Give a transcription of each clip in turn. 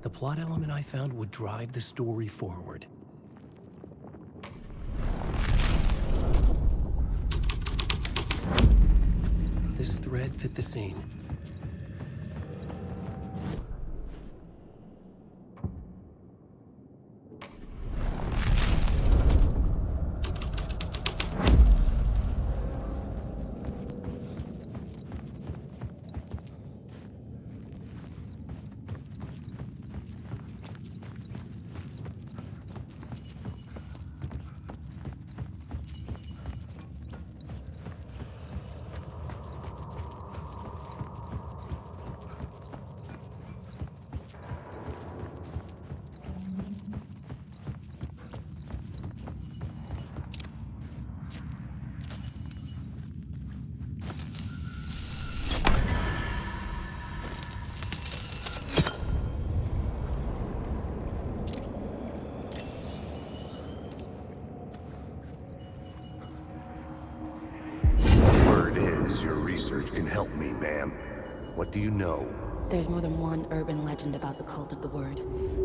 The plot element I found would drive the story forward. This thread fit the scene. Research can help me, ma'am. What do you know? There's more than one urban legend about the Cult of the Word.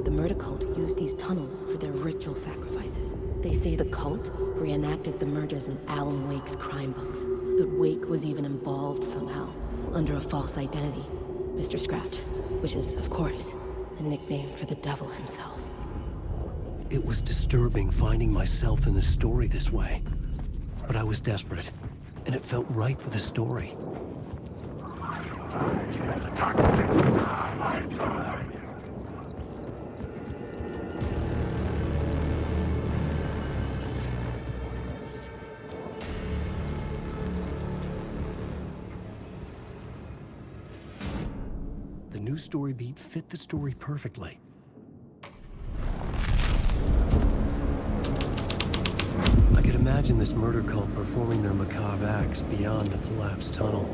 The murder cult used these tunnels for their ritual sacrifices. They say the cult reenacted the murders in Alan Wake's crime books. That Wake was even involved somehow, under a false identity. Mr.Scratch, which is, of course, a nickname for the devil himself. It was disturbing finding myself in the story this way. But I was desperate, and it felt right for the story. The new story beat fit the story perfectly. I could imagine this murder cult performing their macabre acts beyond the collapsed tunnel.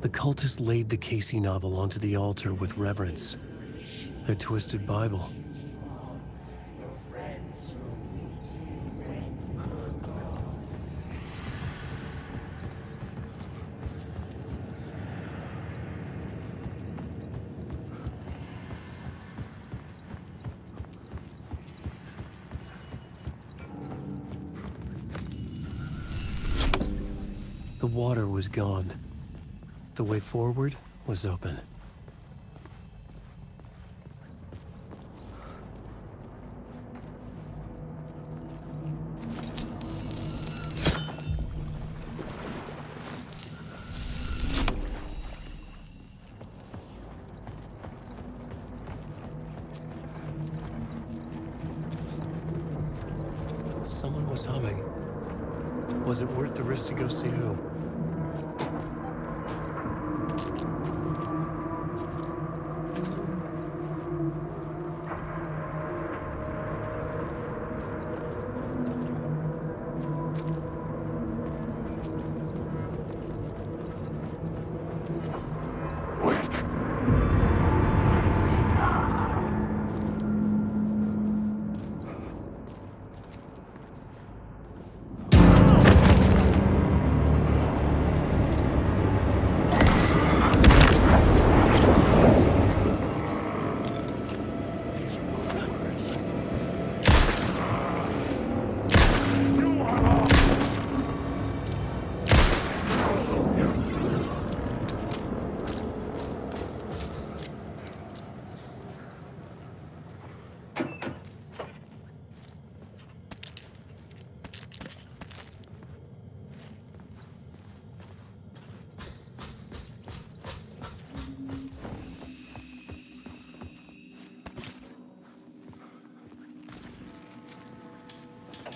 The cultists laid the Casey novel onto the altar with reverence. Their twisted Bible. The water was gone. The way forward was open. Someone was humming. Was it worth the risk to go see who?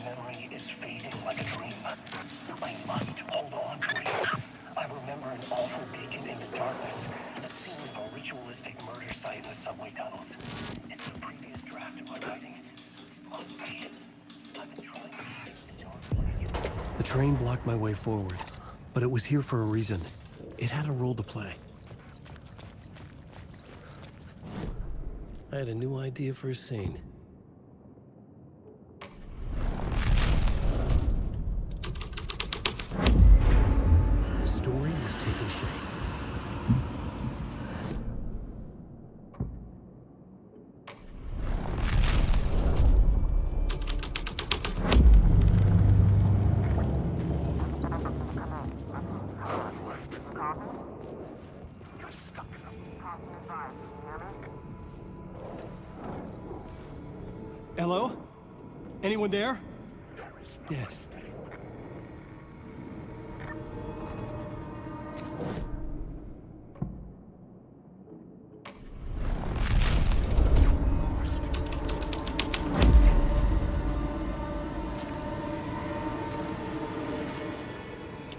Memory is fading like a dream. I must hold on to it. I remember an awful beacon in the darkness, the scene of a ritualistic murder site in the subway tunnels. It's the previous draft of my writing. Must be it. I've been trying to hide the dark place. The train blocked my way forward, but it was here for a reason. It had a role to play. I had a new idea for a scene. The story was taking shape. Hello? Anyone there? Dead.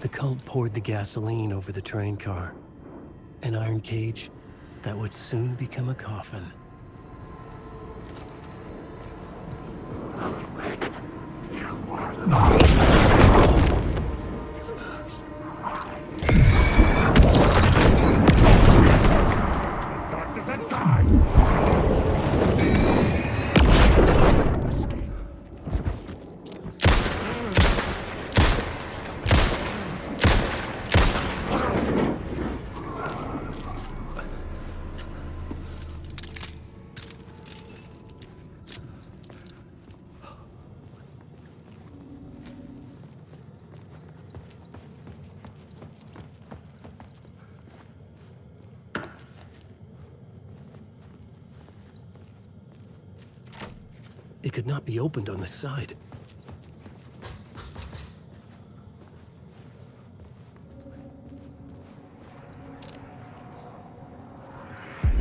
The cult poured the gasoline over the train car. An iron cage that would soon become a coffin. Doctor's inside! It could not be opened on the side.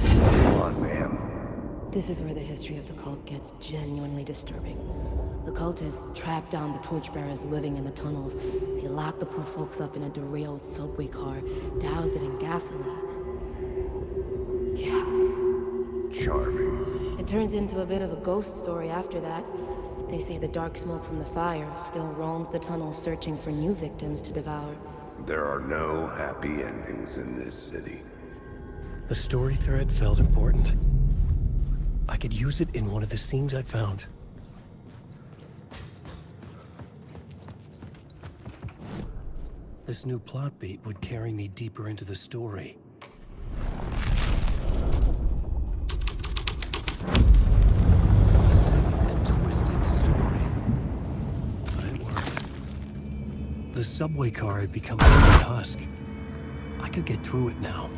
Come on, ma'am. This is where the history of the cult gets genuinely disturbing. The cultists tracked down the torchbearers living in the tunnels. They locked the poor folks up in a derailed subway car, doused it in gasoline. Yeah. Charming. It turns into a bit of a ghost story after that. They say the dark smoke from the fire still roams the tunnels searching for new victims to devour. There are no happy endings in this city. The story thread felt important. I could use it in one of the scenes I found. This new plot beat would carry me deeper into the story. A sick and twisted story. But it worked. The subway car had become a husk. I could get through it now.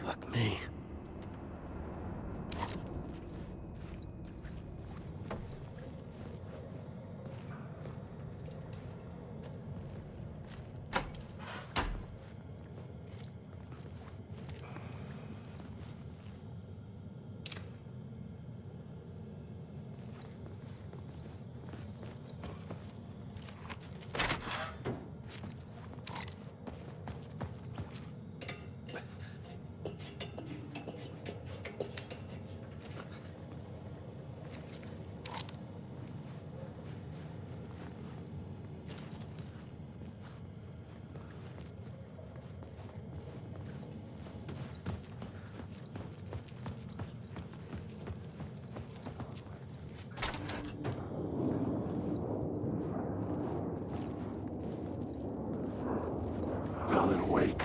Fuck me. Colin, wake.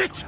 Shit!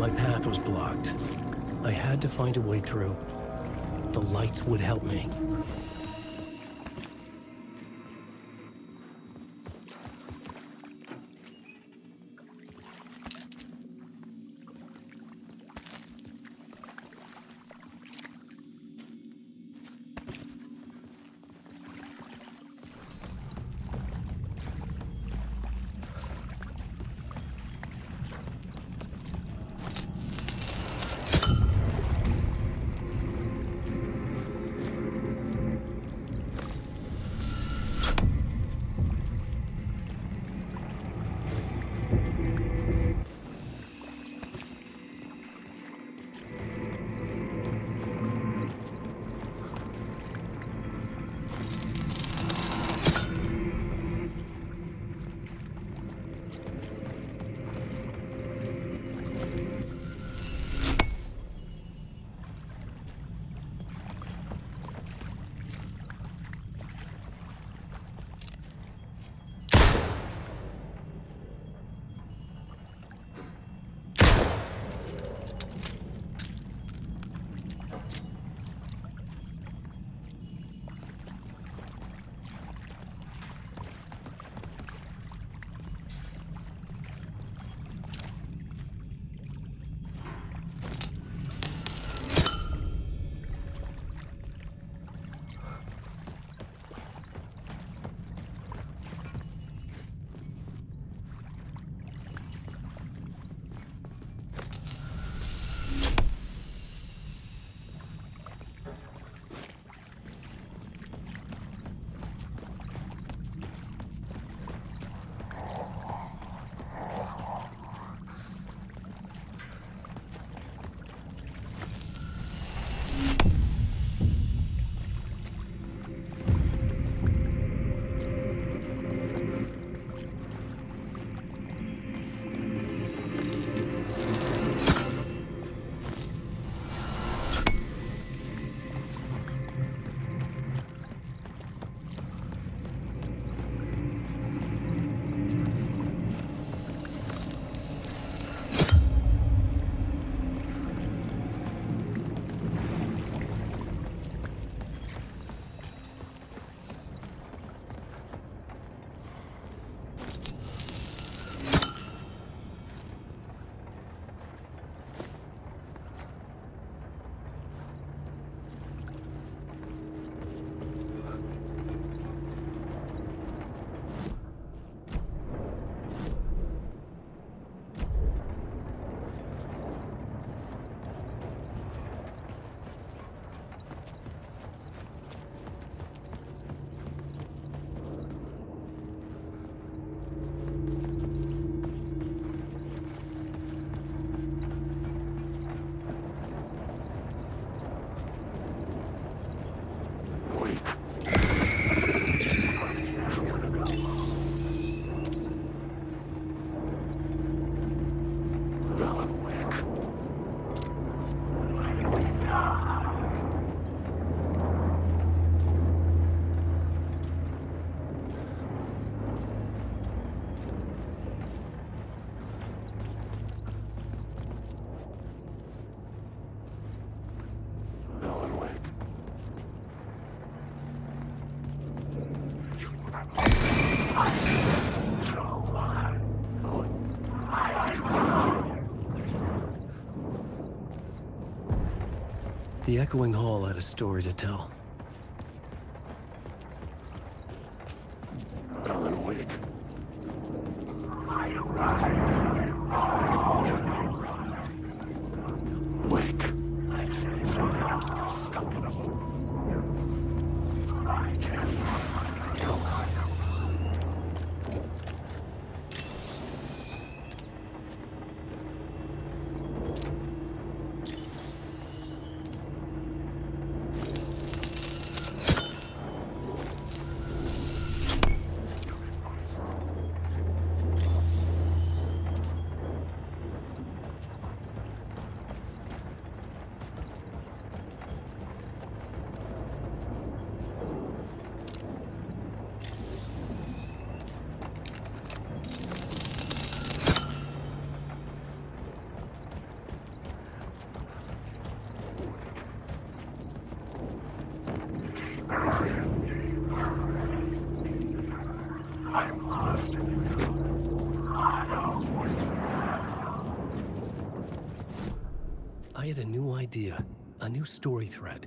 My path was blocked. I had to find a way through. The lights would help me. The echoing hall had a story to tell. Alan Wake. Wake. You're stuck in a loop. I can't. I'm lost. I had a new idea, a new story thread.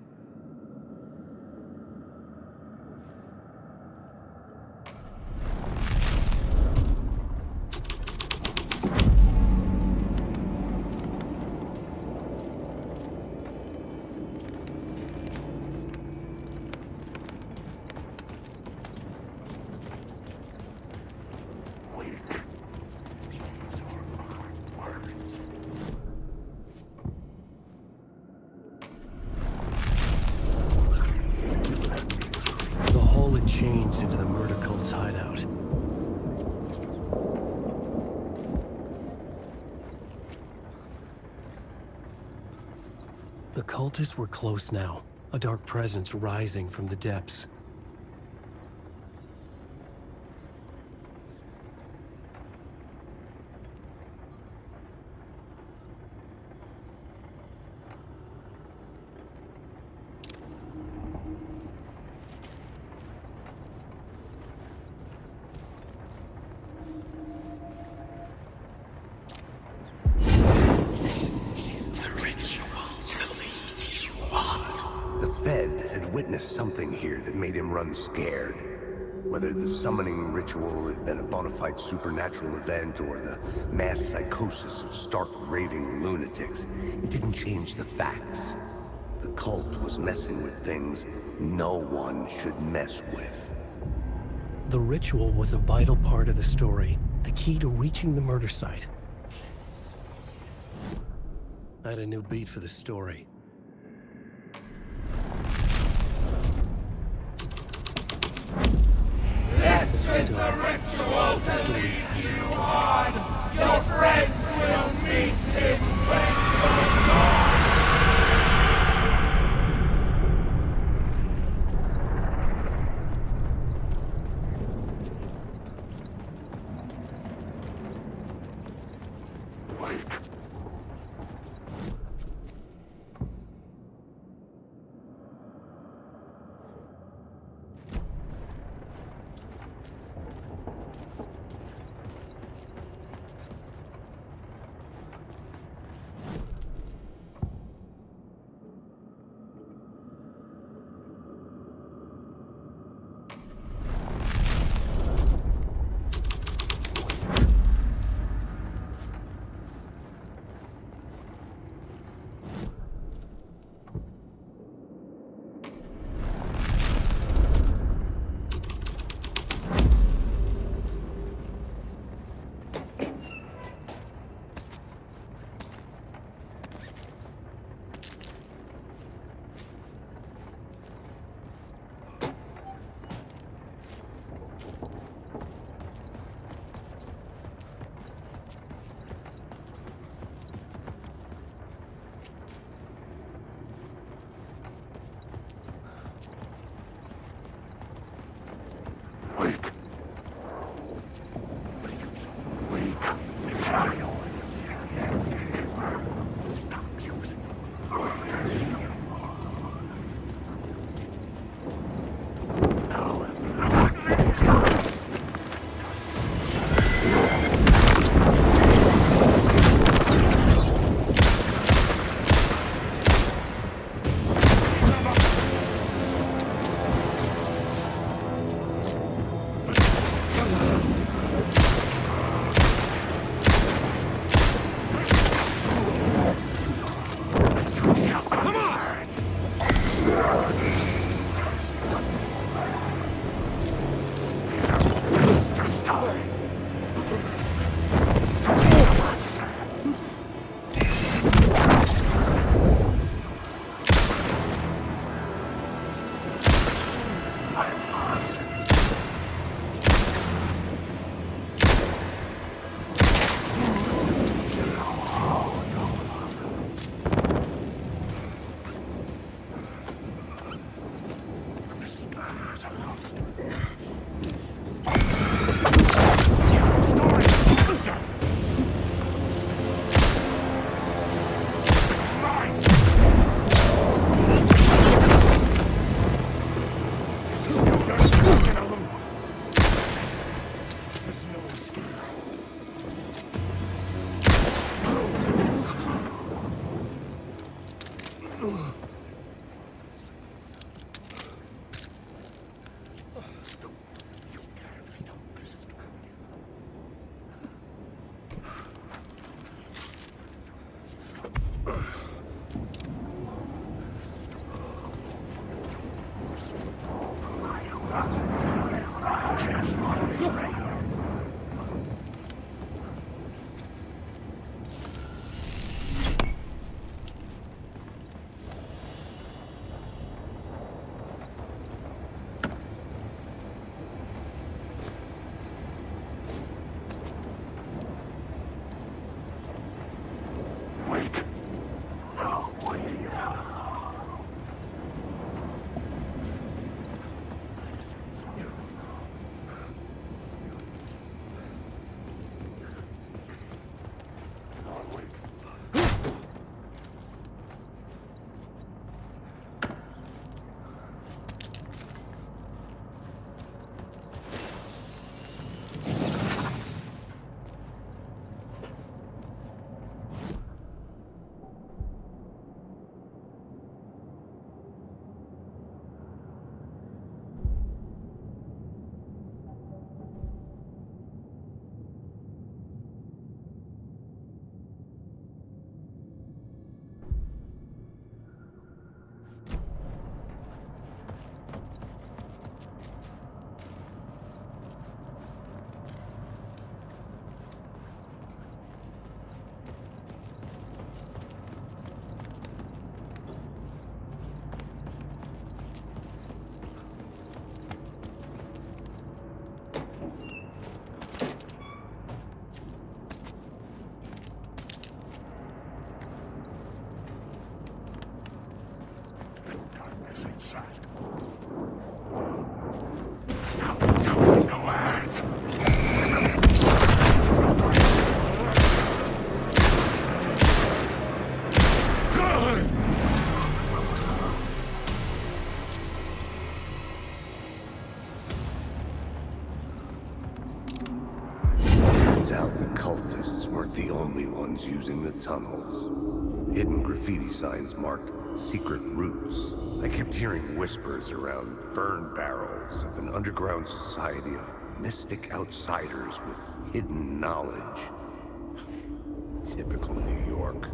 Changed into the murder cult's hideout. The cultists were close now, a dark presence rising from the depths. Something here that made him run scared. Whether the summoning ritual had been a bona fide supernatural event or the mass psychosis of stark raving lunatics, it didn't change the facts. The cult was messing with things no one should mess with. The ritual was a vital part of the story, the key to reaching the murder site. I had a new beat for the story. This is the ritual to lead you on. Your friends will meet him when you're gone. Stop doing the words! Turns out the cultists weren't the only ones using the tunnels. Hidden graffiti signs marked secret routes. I kept hearing whispers around burn barrels of an underground society of mystic outsiders with hidden knowledge. Typical New York.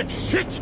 Shit!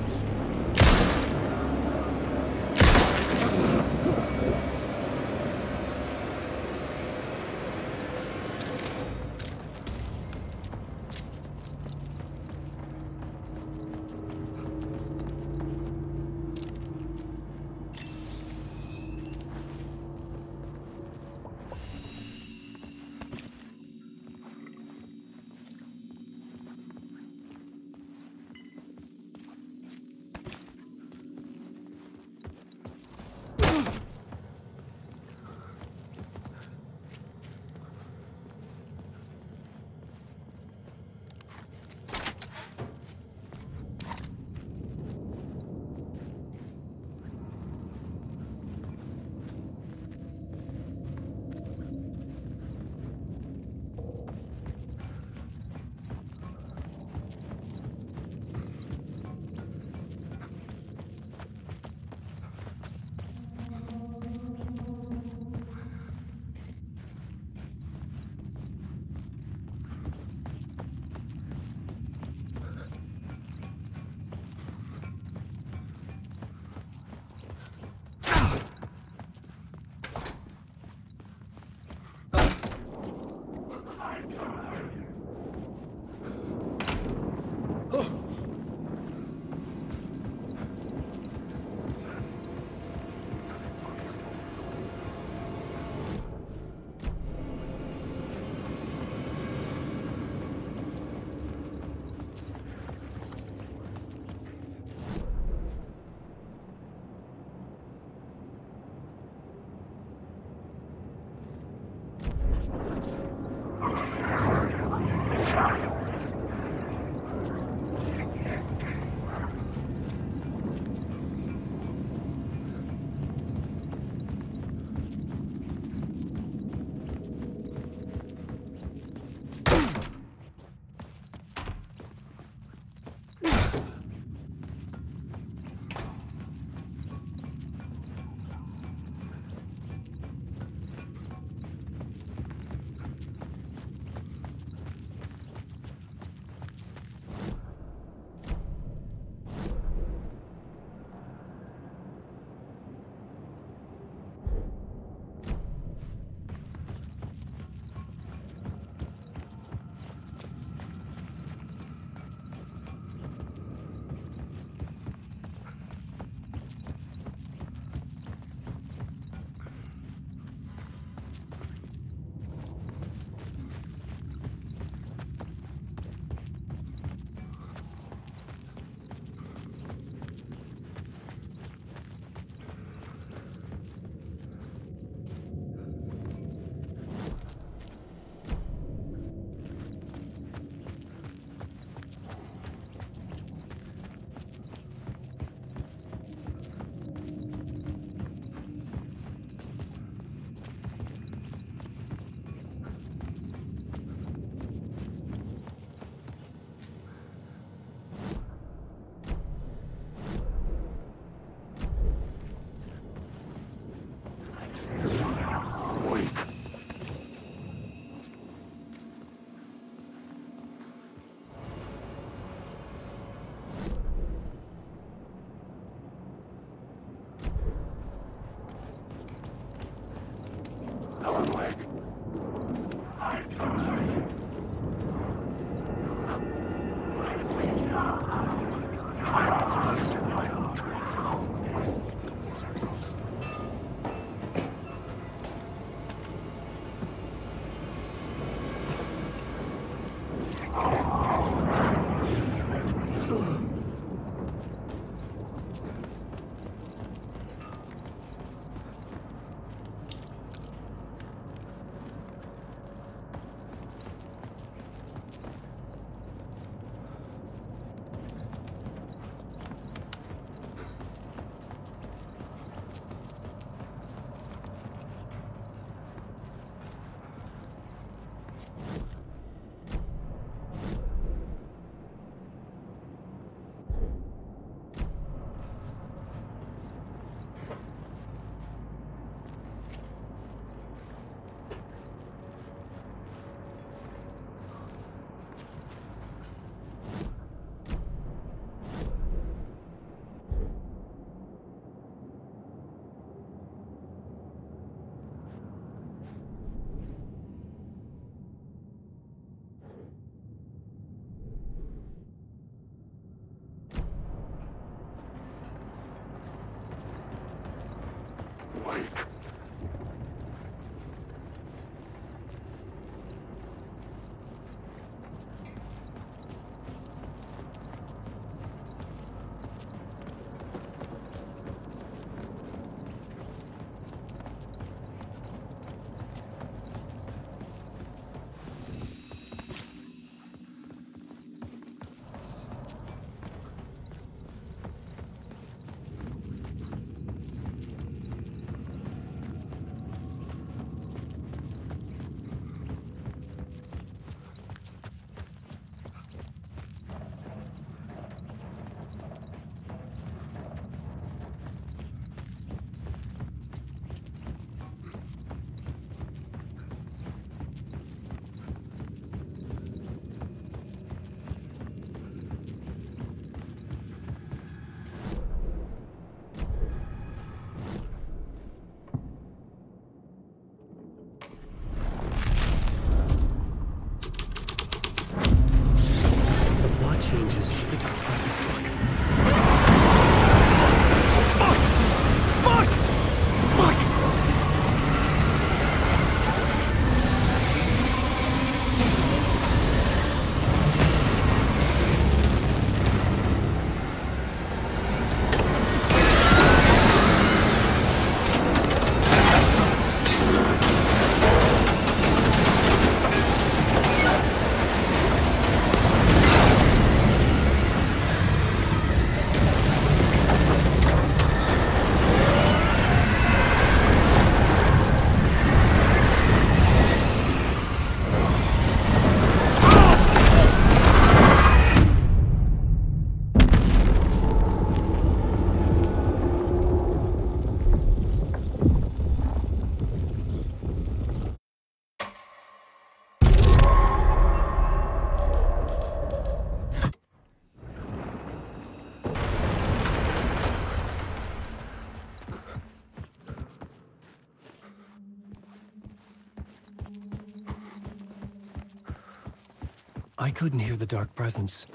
I couldn't hear the dark presence.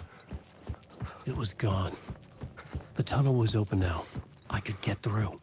It was gone. The tunnel was open now. I could get through.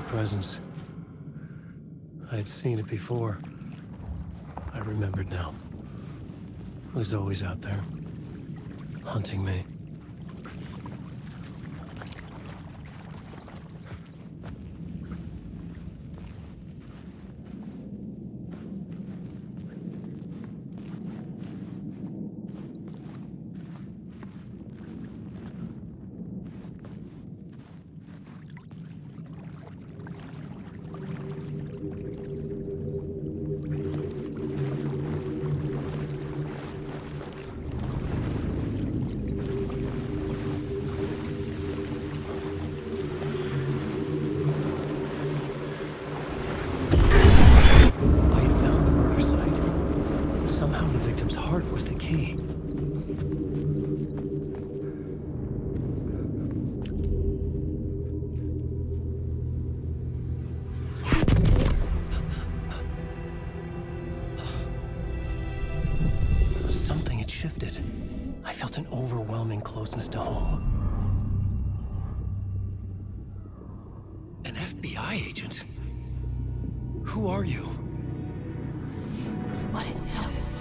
Presence. I had seen it before. I remembered now. It was always out there, hunting me. shifted. I felt an overwhelming closeness to home. An FBI agent? Who are you? What is this?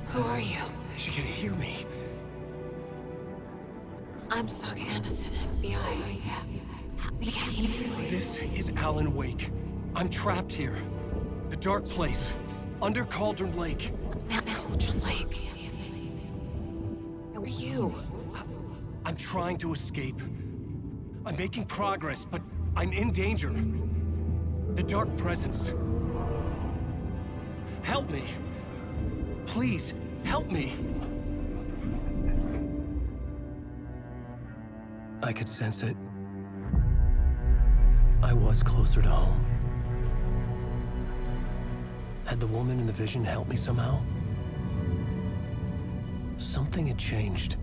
Who are you? She can hear me. I'm Saga Anderson, FBI. Help me get in. This is Alan Wake. I'm trapped here. The dark place. Under Cauldron Lake. Cauldron Lake. Where are you? I'm trying to escape. I'm making progress, but I'm in danger. The dark presence. Help me. Please, help me. I could sense it. I was closer to home. Had the woman in the vision helped me somehow? Something had changed.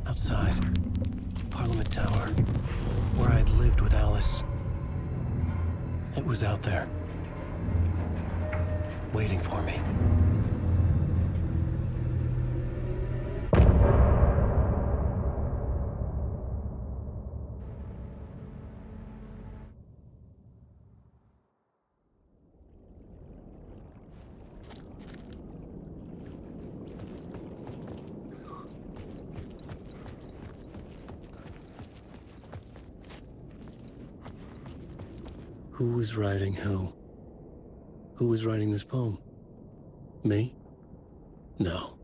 Outside. Parliament Tower. Where I'd lived with Alice. It was out there. Waiting for me. Who was writing who? Who was writing this poem? Me? No.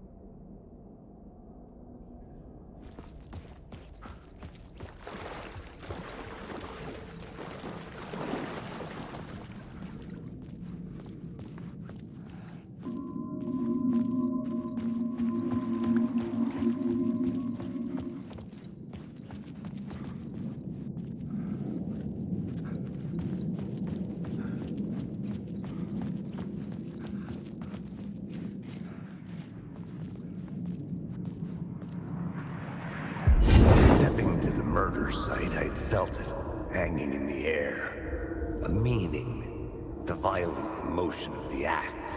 Stepping to the murder site, I'd felt it, hanging in the air. A meaning, the violent emotion of the act,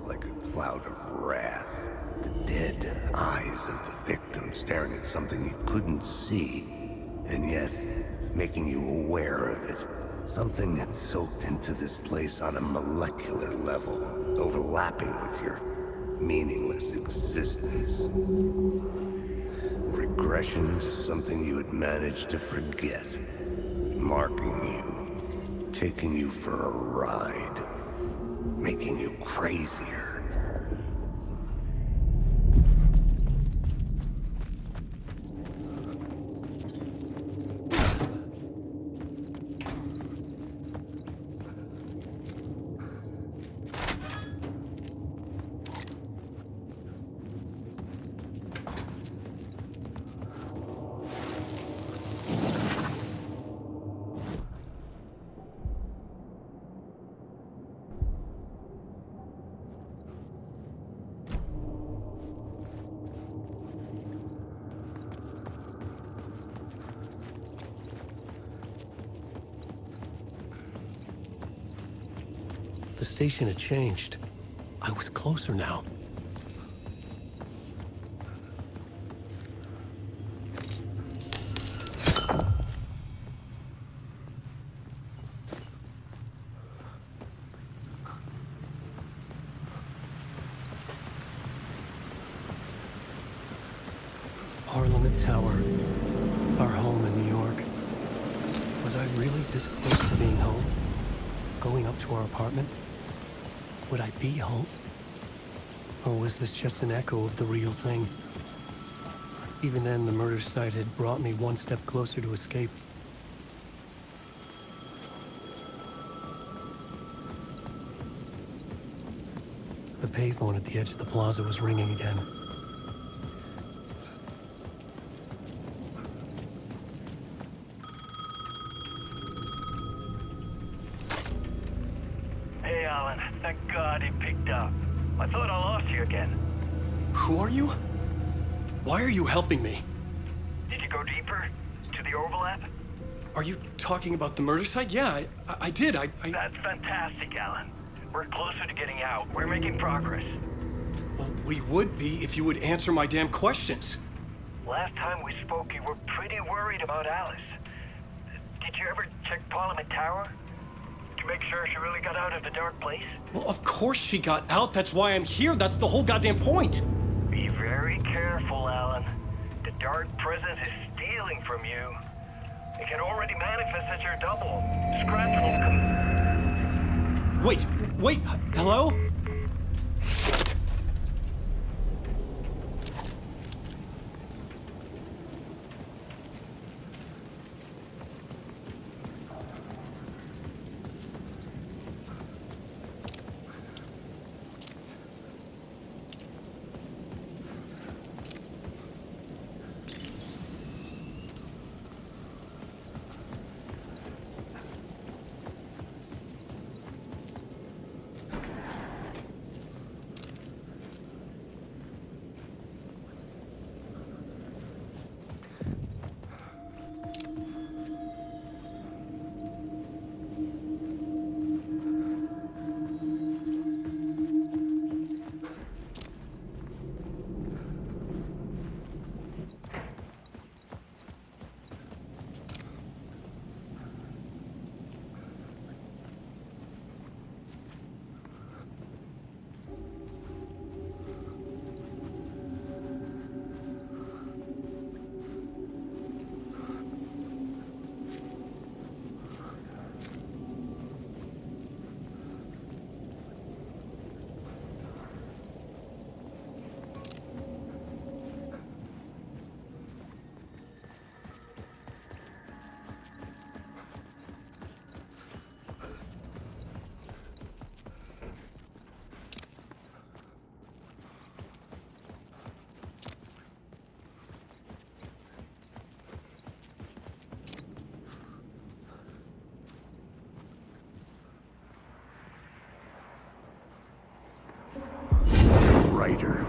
like a cloud of wrath. The dead eyes of the victim staring at something you couldn't see, and yet making you aware of it. Something had soaked into this place on a molecular level, overlapping with your meaningless existence. Regression to something you had managed to forget. Marking you. Taking you for a ride. Making you crazier. The station had changed. I was closer now. Parliament Tower. Our home in New York. Was I really this close to being home? Going up to our apartment? Would I be home? Or was this just an echo of the real thing? Even then, the murder site had brought me one step closer to escape. The payphone at the edge of the plaza was ringing again. Hey, Alan. Thank God he picked up. I thought I lost you again. Who are you? Why are you helping me? Did you go deeper? To the overlap? Are you talking about the murder site? Yeah, I did. I... That's fantastic, Alan. We're closer to getting out. We're making progress. Well, We would be if you would answer my damn questions. Last time we spoke, you were pretty worried about Alice. Did you ever check Parliament Tower? To make sure she really got out of the dark place? Well, of course she got out. That's why I'm here. That's the whole goddamn point. Be very careful, Alan. The dark presence is stealing from you. It can already manifest as your double. Scratch will come. Wait, hello? Writer.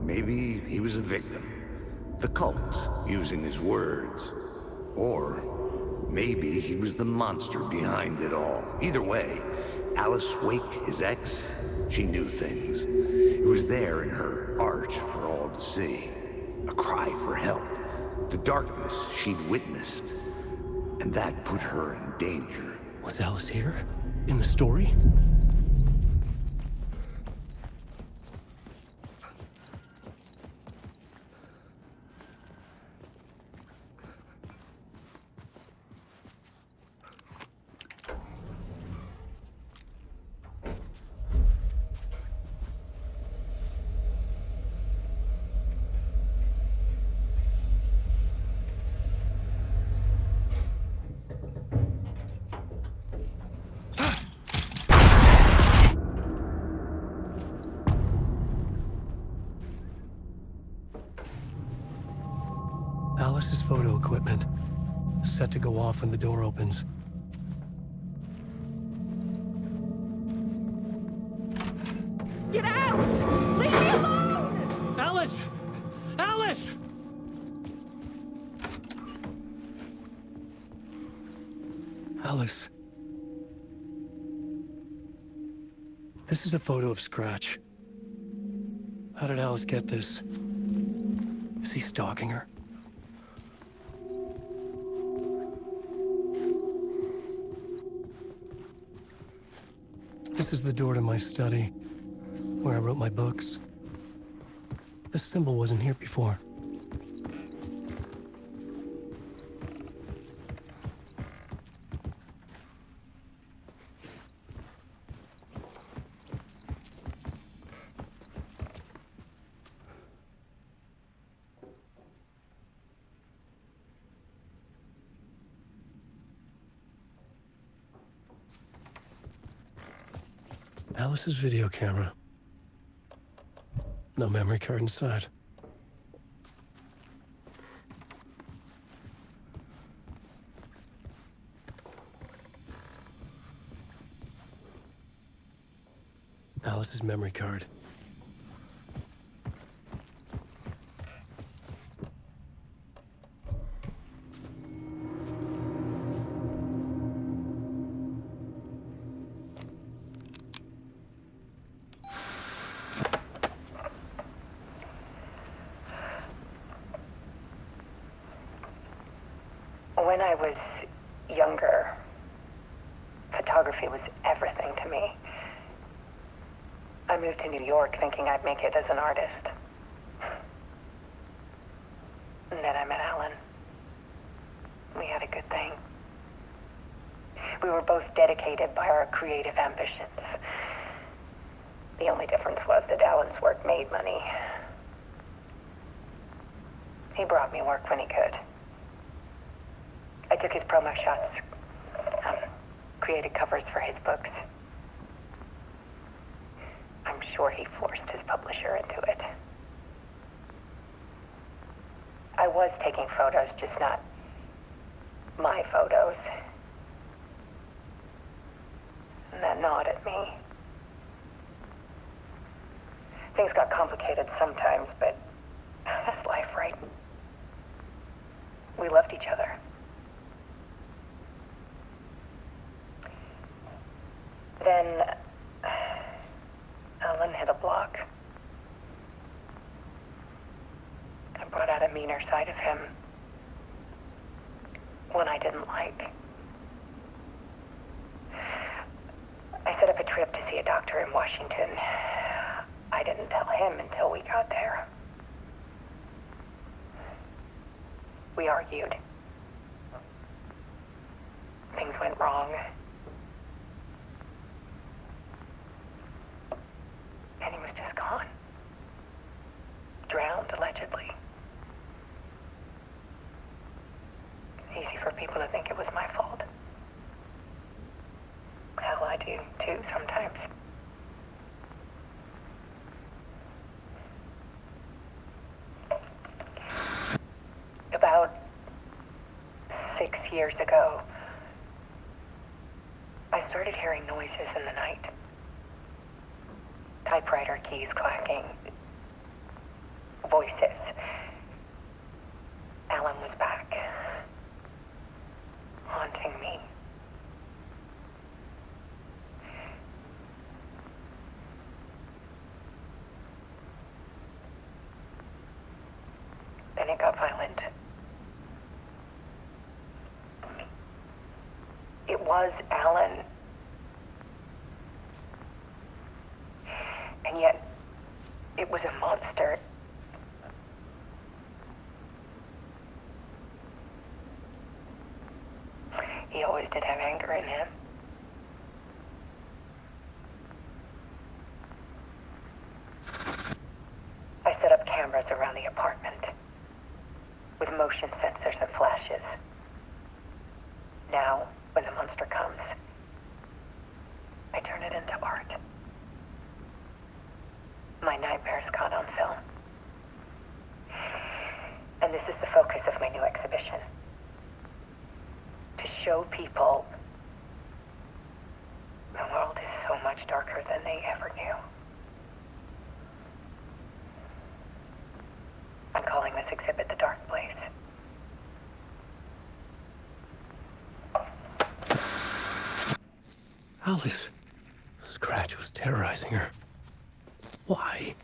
Maybe he was a victim. The cult, using his words. Or maybe he was the monster behind it all. Either way, Alice Wake, his ex, she knew things. It was there in her art for all to see. A cry for help. The darkness she'd witnessed. And that put her in danger. Was Alice here? In the story? Alice's photo equipment. Set to go off when the door opens. Get out! Leave me alone! Alice! Alice! Alice. This is a photo of Scratch. How did Alice get this? Is he stalking her? This is the door to my study, where I wrote my books. This symbol wasn't here before. Alice's video camera. No memory card inside. Alice's memory card. was younger, photography was everything to me. I moved to New York thinking I'd make it as an artist. And then I met Alan. We had a good thing. We were both dedicated by our creative ambitions. The only difference was that Alan's work made money. He brought me work when he could. I took his promo shots, created covers for his books. I'm sure he forced his publisher into it. I was taking photos, just not my photos. And that gnawed at me. Things got complicated sometimes, but that's life, right? We loved each other. Then Alan hit a block. I brought out a meaner side of him. One I didn't like. I set up a trip to see a doctor in Washington. I didn't tell him until we got there. We argued. Things went wrong. And he was just gone. Drowned, allegedly. Easy for people to think it was my fault. Hell, I do too, sometimes. About 6 years ago, I started hearing noises in the night. Typewriter keys clacking. Voices. Alan was back. Haunting me. Then it got violent. It was Alan. And yet, it was a monster. He always did have anger in him. I set up cameras around the apartment with motion sensors and flashes. Now, when the monster comes, I turn it into art. My nightmares caught on film. And this is the focus of my new exhibition. To show people the world is so much darker than they ever knew. I'm calling this exhibit The Dark Place. Alice. Scratch was terrorizing her. Why?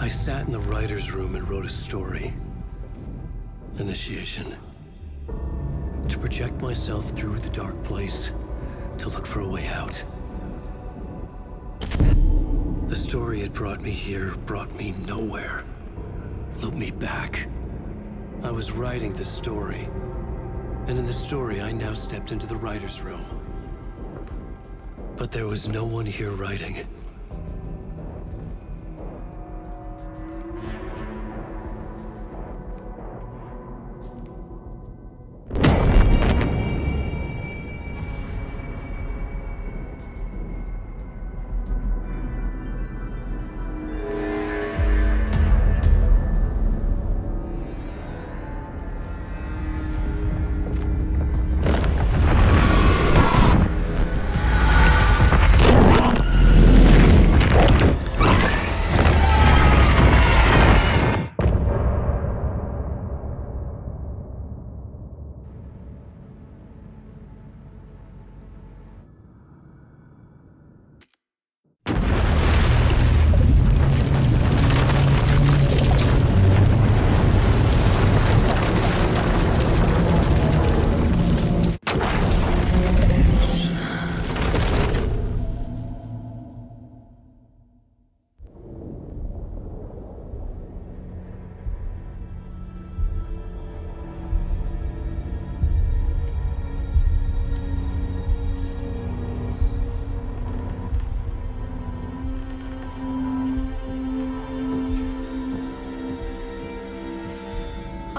I sat in the writer's room and wrote a story. Initiation. To project myself through the dark place, to look for a way out. The story had brought me here, brought me nowhere. Looped me back. I was writing the story. And in the story, I now stepped into the writer's room. But there was no one here writing it.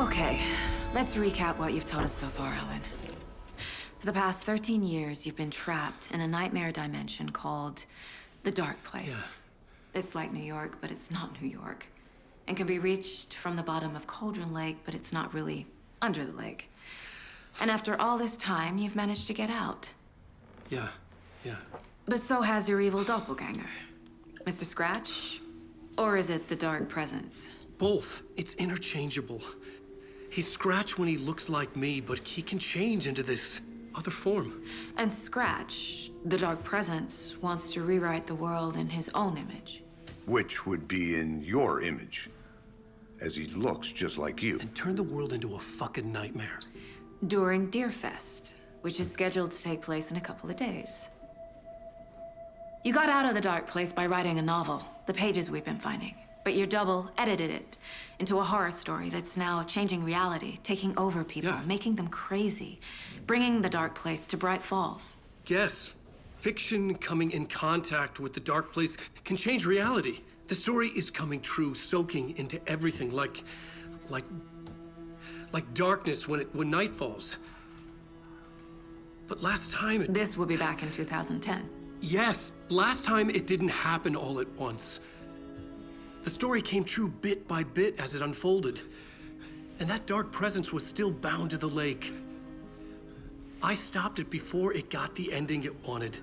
Okay, let's recap what you've told us so far, Alan. For the past 13 years, you've been trapped in a nightmare dimension called the Dark Place. Yeah. It's like New York, but it's not New York. And can be reached from the bottom of Cauldron Lake, but it's not really under the lake. And after all this time, you've managed to get out. Yeah. But so has your evil doppelganger. Mr. Scratch? Or is it the Dark Presence? Both. It's interchangeable. He's Scratch when he looks like me, but he can change into this other form. And Scratch, the Dark Presence, wants to rewrite the world in his own image. Which would be in your image, as he looks just like you. And turn the world into a fucking nightmare. During Deerfest, which is scheduled to take place in a couple of days. You got out of the Dark Place by writing a novel, the pages we've been finding. But your double edited it into a horror story that's now changing reality, taking over people, making them crazy, bringing the Dark Place to Bright Falls. Yes, fiction coming in contact with the Dark Place can change reality. The story is coming true, soaking into everything like darkness when night falls. But last time This will be back in 2010. Yes, last time it didn't happen all at once. The story came true bit by bit as it unfolded. And that dark presence was still bound to the lake. I stopped it before it got the ending it wanted.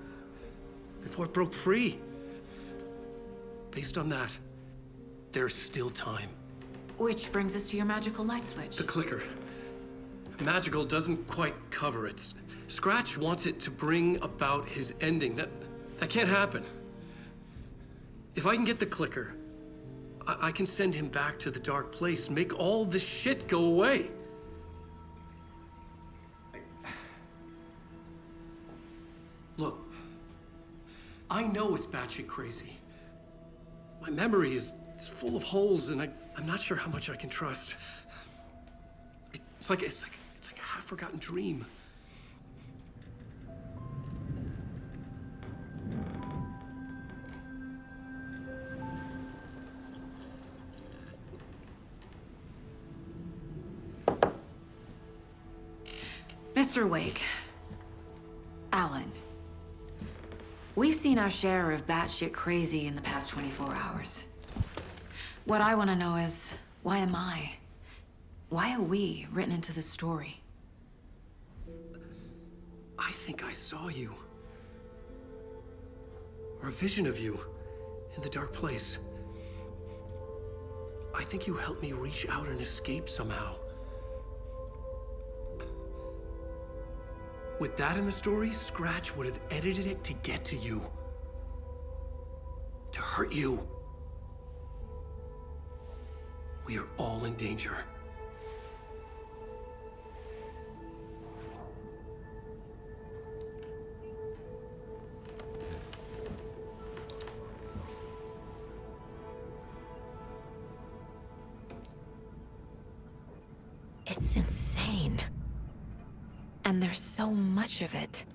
Before it broke free. Based on that, there's still time. Which brings us to your magical light switch. The clicker. Magical doesn't quite cover it. Scratch wants it to bring about his ending. That can't happen. If I can get the clicker, I can send him back to the Dark Place, make all this shit go away. Look, I know it's batshit crazy. My memory is full of holes, and I'm not sure how much I can trust. It's like a half-forgotten dream. Mr. Wake, Alan, we've seen our share of batshit crazy in the past 24 hours. What I want to know is, why am I? Why are we written into the story? I think I saw you. Or a vision of you in the Dark Place. I think you helped me reach out and escape somehow. With that in the story, Scratch would have edited it to get to you. To hurt you. We are all in danger. It's insane. And there's so much of it.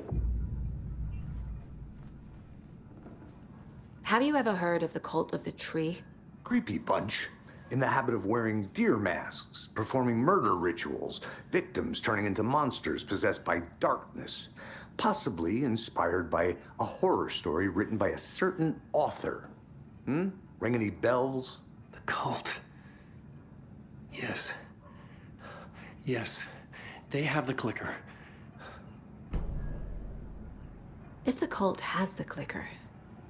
Have you ever heard of the cult of the tree? Creepy bunch. In the habit of wearing deer masks, performing murder rituals, victims turning into monsters possessed by darkness. Possibly inspired by a horror story written by a certain author. Ring any bells? The cult. Yes. Yes. They have the clicker. If the cult has the clicker,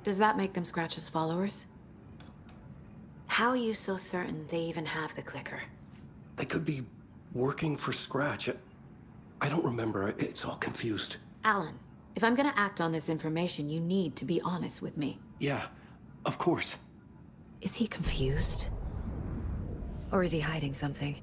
does that make them Scratch's followers? How are you so certain they even have the clicker? They could be working for Scratch. I don't remember. It's all confused. Alan, if I'm gonna act on this information, you need to be honest with me. Yeah, of course. Is he confused? Or is he hiding something?